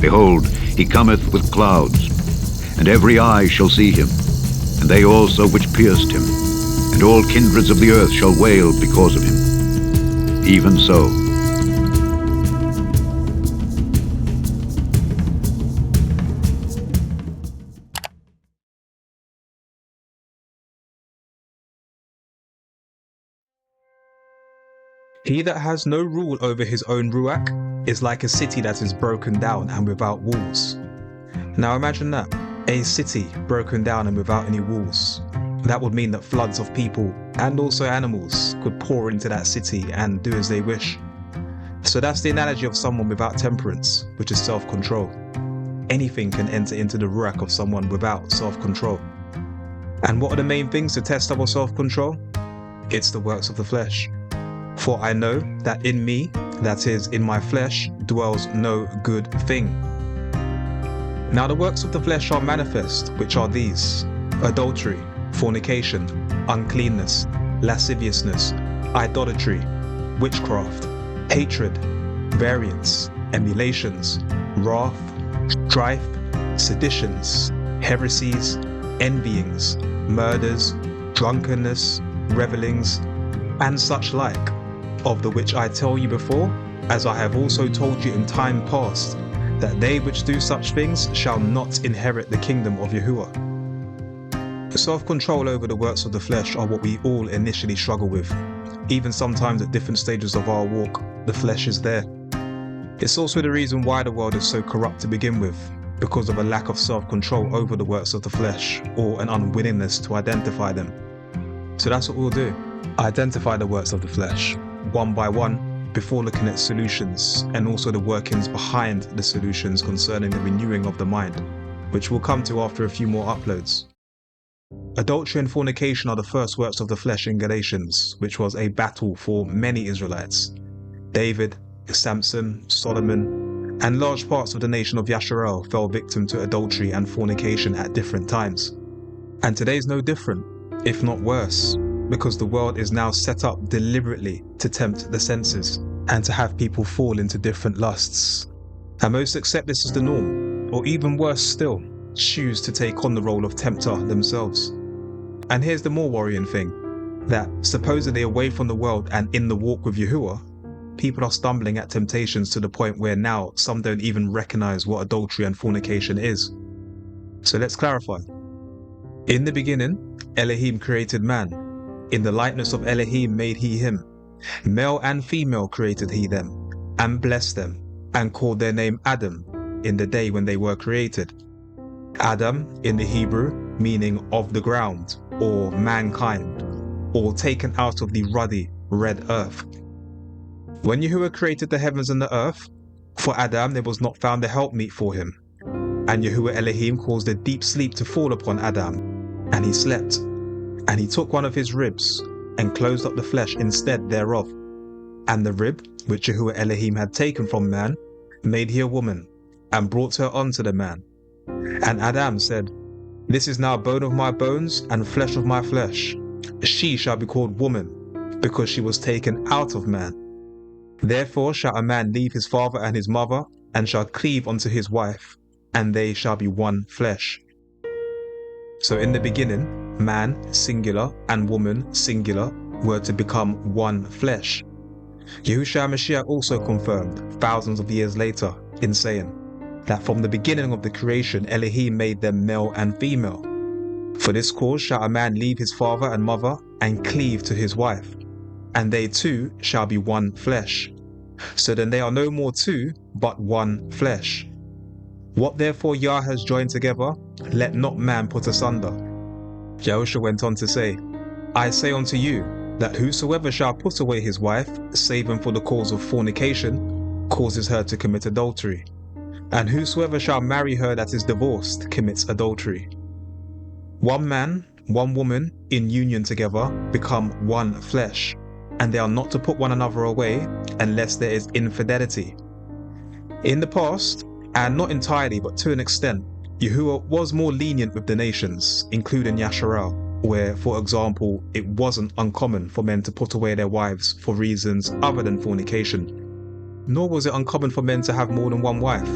Behold, he cometh with clouds, and every eye shall see him, and they also which pierced him, and all kindreds of the earth shall wail because of him. Even so. He that has no rule over his own Ruach is like a city that is broken down and without walls. Now imagine that, a city broken down and without any walls. That would mean that floods of people and also animals could pour into that city and do as they wish. So that's the analogy of someone without temperance, which is self-control. Anything can enter into the Ruach of someone without self-control. And what are the main things to test our self-control? It's the works of the flesh. For I know that in me, that is, in my flesh, dwells no good thing. Now the works of the flesh are manifest, which are these: adultery, fornication, uncleanness, lasciviousness, idolatry, witchcraft, hatred, variance, emulations, wrath, strife, seditions, heresies, envyings, murders, drunkenness, revellings, and such like, of the which I tell you before, as I have also told you in time past, that they which do such things shall not inherit the kingdom of Yahuwah. Self-control over the works of the flesh are what we all initially struggle with. Even sometimes at different stages of our walk, the flesh is there. It's also the reason why the world is so corrupt to begin with, because of a lack of self-control over the works of the flesh, or an unwillingness to identify them. So that's what we'll do. Identify the works of the flesh, one by one, before looking at solutions, and also the workings behind the solutions concerning the renewing of the mind, which we'll come to after a few more uploads. Adultery and fornication are the first works of the flesh in Galatians, which was a battle for many Israelites. David, Samson, Solomon, and large parts of the nation of Yasharel fell victim to adultery and fornication at different times. And today's no different, if not worse, because the world is now set up deliberately to tempt the senses and to have people fall into different lusts. And most accept this as the norm, or even worse still, choose to take on the role of tempter themselves. And here's the more worrying thing, that supposedly away from the world and in the walk with Yahuwah, people are stumbling at temptations to the point where now some don't even recognize what adultery and fornication is. So let's clarify. In the beginning, Elohim created man. In the likeness of Elohim made he him. Male and female created he them, and blessed them, and called their name Adam, in the day when they were created. Adam, in the Hebrew, meaning of the ground, or mankind, or taken out of the ruddy, red earth. When Yahuwah created the heavens and the earth, for Adam there was not found a helpmeet for him. And Yahuwah Elohim caused a deep sleep to fall upon Adam, and he slept. And he took one of his ribs, and closed up the flesh instead thereof. And the rib, which Yahuwah Elohim had taken from man, made he a woman, and brought her unto the man. And Adam said, This is now bone of my bones, and flesh of my flesh. She shall be called woman, because she was taken out of man. Therefore shall a man leave his father and his mother, and shall cleave unto his wife, and they shall be one flesh. So in the beginning, man, singular, and woman, singular, were to become one flesh. Yahushua Mashiach also confirmed, thousands of years later, in saying that from the beginning of the creation Elohim made them male and female. For this cause shall a man leave his father and mother, and cleave to his wife, and they two shall be one flesh. So then they are no more two, but one flesh. What therefore Yah has joined together, let not man put asunder. Yahushua went on to say, I say unto you, that whosoever shall put away his wife, saving for the cause of fornication, causes her to commit adultery. And whosoever shall marry her that is divorced, commits adultery. One man, one woman, in union together, become one flesh, and they are not to put one another away, unless there is infidelity. In the past, and not entirely but to an extent, Yahuwah was more lenient with the nations, including Yasharel, where, for example, it wasn't uncommon for men to put away their wives for reasons other than fornication. Nor was it uncommon for men to have more than one wife.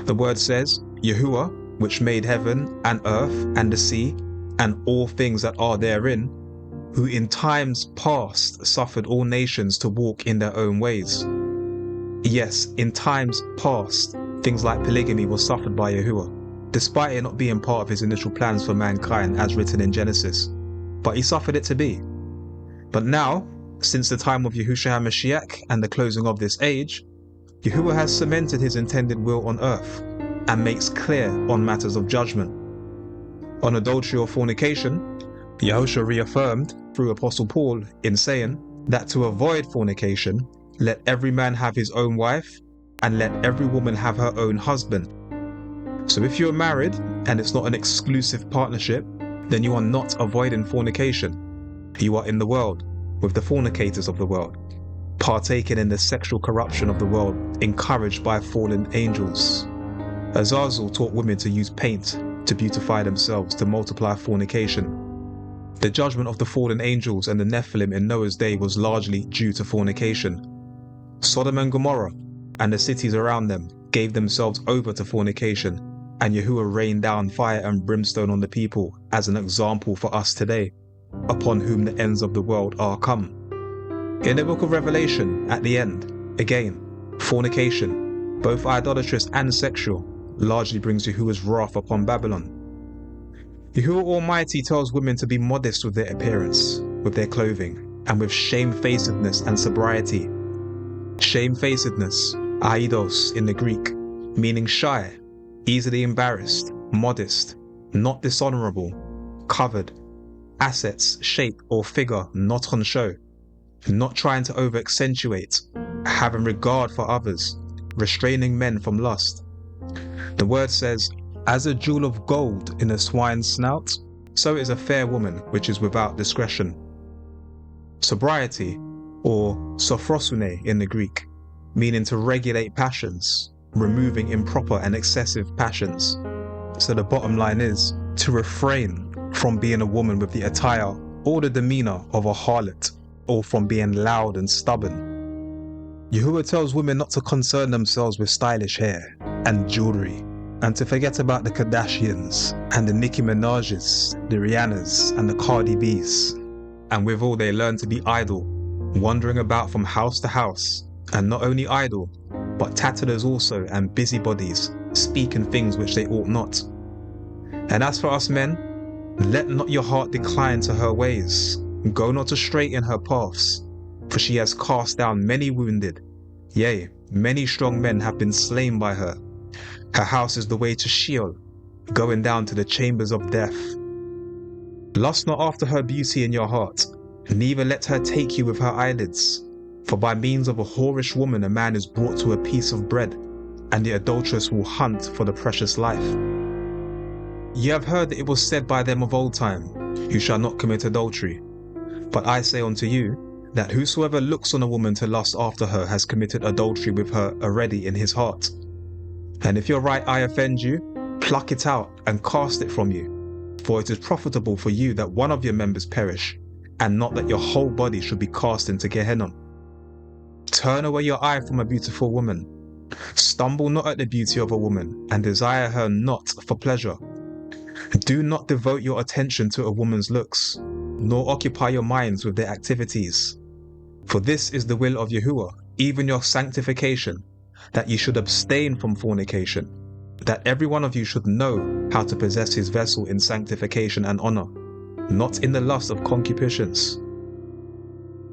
The word says, Yahuwah, which made heaven and earth and the sea and all things that are therein, who in times past suffered all nations to walk in their own ways. Yes, in times past, things like polygamy were suffered by Yahuwah, despite it not being part of his initial plans for mankind as written in Genesis. But he suffered it to be. But now, since the time of Yahushua HaMashiach and the closing of this age, Yahuwah has cemented his intended will on earth and makes clear on matters of judgment. On adultery or fornication, Yahushua reaffirmed through Apostle Paul in saying that to avoid fornication, let every man have his own wife, and let every woman have her own husband. So if you are married and it's not an exclusive partnership, then you are not avoiding fornication. You are in the world with the fornicators of the world, partaking in the sexual corruption of the world encouraged by fallen angels. Azazel taught women to use paint to beautify themselves, to multiply fornication. The judgment of the fallen angels and the Nephilim in Noah's day was largely due to fornication. Sodom and Gomorrah and the cities around them gave themselves over to fornication, and Yahuwah rained down fire and brimstone on the people as an example for us today, upon whom the ends of the world are come. In the book of Revelation, at the end, again, fornication, both idolatrous and sexual, largely brings Yahuwah's wrath upon Babylon. Yahuwah Almighty tells women to be modest with their appearance, with their clothing, and with shamefacedness and sobriety. Shamefacedness, aidos in the Greek, meaning shy, easily embarrassed, modest, not dishonorable, covered, assets, shape or figure not on show, not trying to over-accentuate, having regard for others, restraining men from lust. The word says, as a jewel of gold in a swine's snout, so is a fair woman which is without discretion. Sobriety, or sophrosune in the Greek, meaning to regulate passions, removing improper and excessive passions. So the bottom line is to refrain from being a woman with the attire or the demeanor of a harlot, or from being loud and stubborn. Yahuwah tells women not to concern themselves with stylish hair and jewelry, and to forget about the Kardashians and the Nicki Minaj's, the Rihannas and the Cardi B's. And with all, they learn to be idle, wandering about from house to house, and not only idle, but tattlers also and busybodies, speaking things which they ought not. And as for us men, let not your heart decline to her ways, go not astray in her paths, for she has cast down many wounded, yea, many strong men have been slain by her. Her house is the way to Sheol, going down to the chambers of death. Lust not after her beauty in your heart, neither let her take you with her eyelids. For by means of a whorish woman a man is brought to a piece of bread, and the adulteress will hunt for the precious life. Ye have heard that it was said by them of old time, you shall not commit adultery. But I say unto you, that whosoever looks on a woman to lust after her has committed adultery with her already in his heart. And if your right eye offend you, pluck it out and cast it from you. For it is profitable for you that one of your members perish, and not that your whole body should be cast into Gehenna. Turn away your eye from a beautiful woman. Stumble not at the beauty of a woman, and desire her not for pleasure. Do not devote your attention to a woman's looks, nor occupy your minds with their activities. For this is the will of Yahuwah, even your sanctification, that ye should abstain from fornication, that every one of you should know how to possess his vessel in sanctification and honor, not in the lust of concupiscence.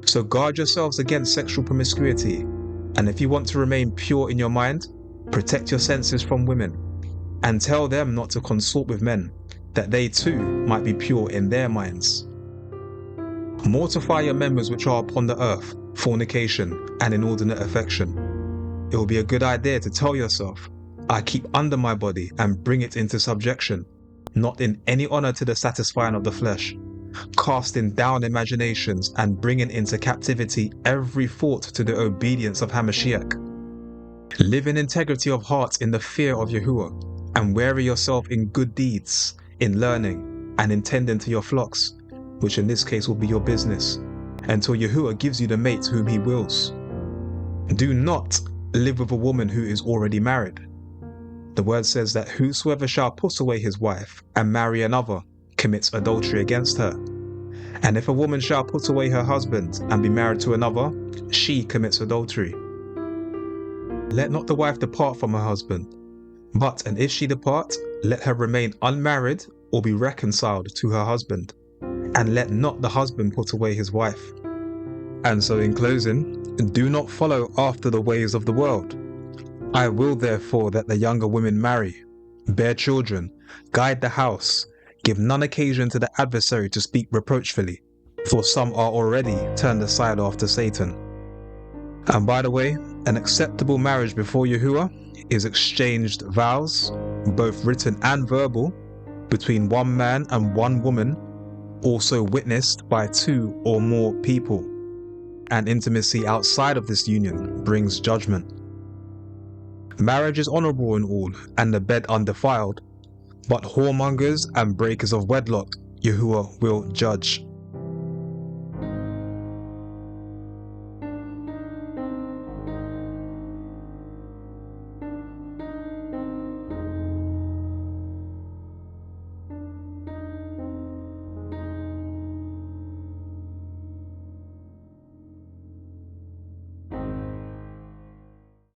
So guard yourselves against sexual promiscuity, and if you want to remain pure in your mind, protect your senses from women, and tell them not to consort with men, that they too might be pure in their minds. Mortify your members which are upon the earth, fornication and inordinate affection. It will be a good idea to tell yourself, I keep under my body and bring it into subjection, not in any honor to the satisfying of the flesh, casting down imaginations and bringing into captivity every thought to the obedience of Hamashiach. Live in integrity of heart in the fear of Yahuwah, and weary yourself in good deeds, in learning, and in tending to your flocks, which in this case will be your business, until Yahuwah gives you the mate whom he wills. Do not live with a woman who is already married. The word says that whosoever shall put away his wife and marry another commits adultery against her. And if a woman shall put away her husband and be married to another, she commits adultery. Let not the wife depart from her husband, but, and if she depart, let her remain unmarried or be reconciled to her husband, and let not the husband put away his wife. And so in closing, do not follow after the ways of the world. I will therefore that the younger women marry, bear children, guide the house, give none occasion to the adversary to speak reproachfully, for some are already turned aside after Satan. And by the way, an acceptable marriage before Yahuwah is exchanged vows, both written and verbal, between one man and one woman, also witnessed by 2 or more people. And intimacy outside of this union brings judgment. Marriage is honorable in all, and the bed undefiled, but whoremongers and breakers of wedlock Yahuwah will judge.